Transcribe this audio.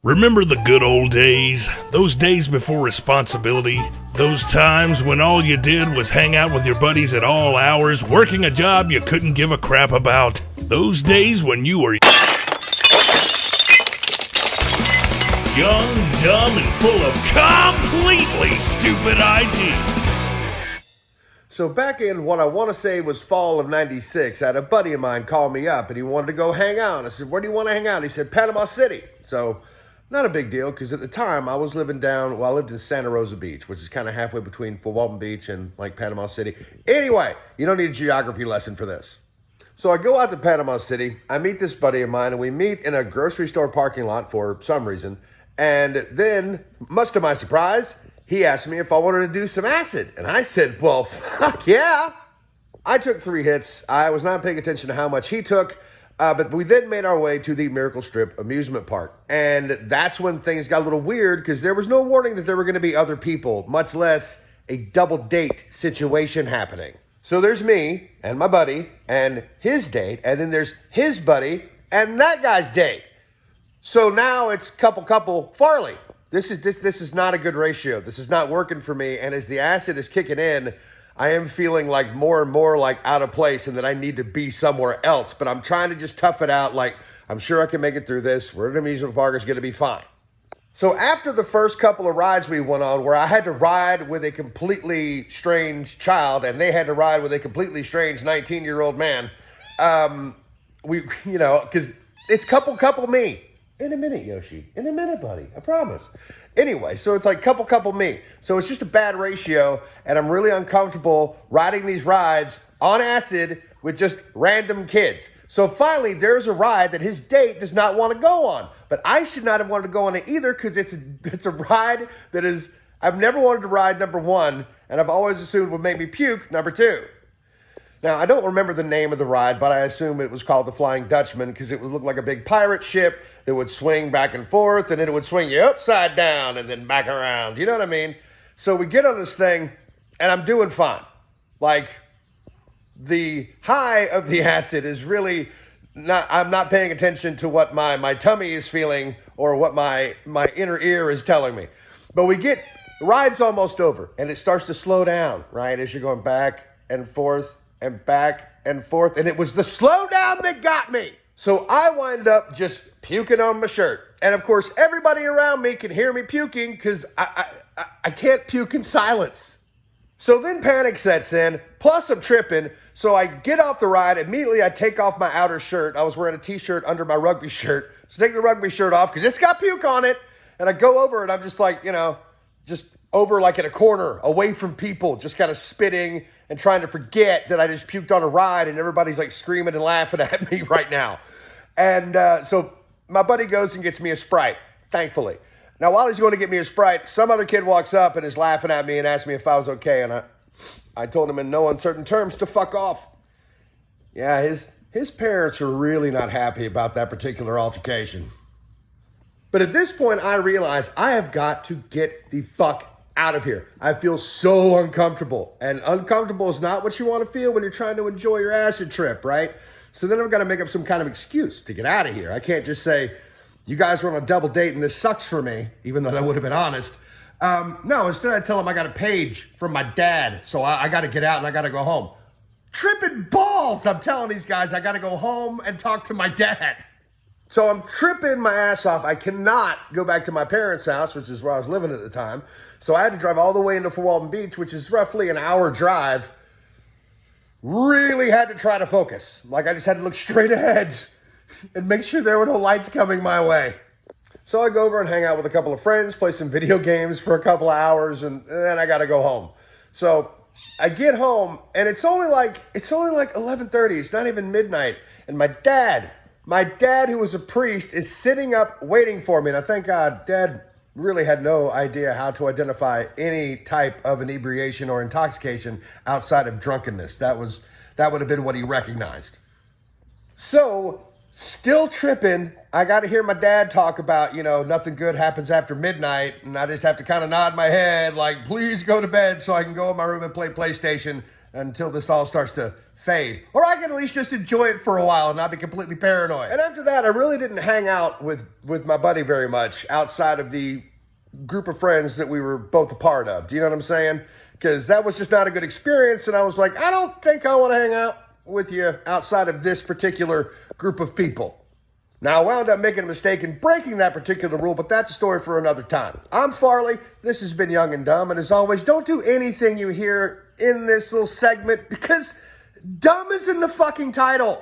Remember the good old days? Those days before responsibility? Those times when all you did was hang out with your buddies at all hours, working a job you couldn't give a crap about? Those days when you were young, dumb, and full of completely stupid ideas. So back in what I want to say was fall of 96, I had a buddy of mine call me up and he wanted to go hang out. I said, where do you want to hang out? He said, Panama City. So not a big deal because at the time I was living I lived in Santa Rosa Beach, which is kind of halfway between Fort Walton Beach and like Panama City. Anyway, you don't need a geography lesson for this. So I go out to Panama City, I meet this buddy of mine and we meet in a grocery store parking lot for some reason. And then, much to my surprise, he asked me if I wanted to do some acid. And I said, well, fuck yeah. I took 3 hits. I was not paying attention to how much he took. But we then made our way to the Miracle Strip amusement park. And that's when things got a little weird because there was no warning that there were going to be other people, much less a double date situation happening. So there's me and my buddy and his date. And then there's his buddy and that guy's date. So now it's couple, Farley. This is not a good ratio. This is not working for me. And as the acid is kicking in, I am feeling like more and more like out of place and that I need to be somewhere else. But I'm trying to just tough it out. Like, I'm sure I can make it through this. We're at an amusement park. It's going to be fine. So after the first couple of rides we went on where I had to ride with a completely strange child and they had to ride with a completely strange 19-year-old man, because it's couple me. In a minute, Yoshi. In a minute, buddy. I promise. Anyway, so it's like couple me. So it's just a bad ratio, and I'm really uncomfortable riding these rides on acid with just random kids. So finally, there's a ride that his date does not want to go on. But I should not have wanted to go on it either because it's a ride that is, I've never wanted to ride, number one, and I've always assumed would make me puke, number two. Now, I don't remember the name of the ride, but I assume it was called the Flying Dutchman because it would look like a big pirate ship that would swing back and forth, and then it would swing you upside down and then back around. You know what I mean? So we get on this thing, and I'm doing fine. Like, the high of the acid is really not, I'm not paying attention to what my tummy is feeling or what my inner ear is telling me. But the ride's almost over, and it starts to slow down, right, as you're going back and forth and back and forth, and it was the slowdown that got me. So I wind up just puking on my shirt. And of course, everybody around me can hear me puking because I can't puke in silence. So then panic sets in, plus I'm tripping. So I get off the ride. Immediately I take off my outer shirt. I was wearing a t-shirt under my rugby shirt. So take the rugby shirt off because it's got puke on it. And I go over and I'm just like, just over like in a corner, away from people, just kind of spitting and trying to forget that I just puked on a ride and everybody's like screaming and laughing at me right now. And so my buddy goes and gets me a Sprite, thankfully. Now, while he's going to get me a Sprite, some other kid walks up and is laughing at me and asked me if I was okay. And I told him in no uncertain terms to fuck off. Yeah, his parents were really not happy about that particular altercation. But at this point, I realize I have got to get the fuck out of here. I feel so uncomfortable. And uncomfortable is not what you want to feel when you're trying to enjoy your acid trip, right? So then I've got to make up some kind of excuse to get out of here. I can't just say, you guys are on a double date and this sucks for me, even though that would have been honest. No, instead I tell them I got a page from my dad, so I got to get out and I got to go home. Tripping balls, I'm telling these guys I got to go home and talk to my dad. So I'm tripping my ass off. I cannot go back to my parents' house, which is where I was living at the time. So I had to drive all the way into Fort Walton Beach, which is roughly an hour drive. Really had to try to focus. Like I just had to look straight ahead and make sure there were no lights coming my way. So I go over and hang out with a couple of friends, play some video games for a couple of hours, and then I got to go home. So I get home, and it's only like 11:30. It's not even midnight. And my dad, who was a priest, is sitting up waiting for me. And I thank God, Dad really had no idea how to identify any type of inebriation or intoxication outside of drunkenness. That would have been what he recognized. So, still tripping, I got to hear my dad talk about, nothing good happens after midnight. And I just have to kind of nod my head like, please go to bed so I can go in my room and play PlayStation until this all starts to fade. Or I can at least just enjoy it for a while and not be completely paranoid. And after that, I really didn't hang out with my buddy very much outside of the group of friends that we were both a part of. Do you know what I'm saying? Because that was just not a good experience, and I was like, I don't think I want to hang out with you outside of this particular group of people. Now, I wound up making a mistake in breaking that particular rule, but that's a story for another time. I'm Farley. This has been Young and Dumb, and as always, don't do anything you hear in this little segment because dumb is in the fucking title.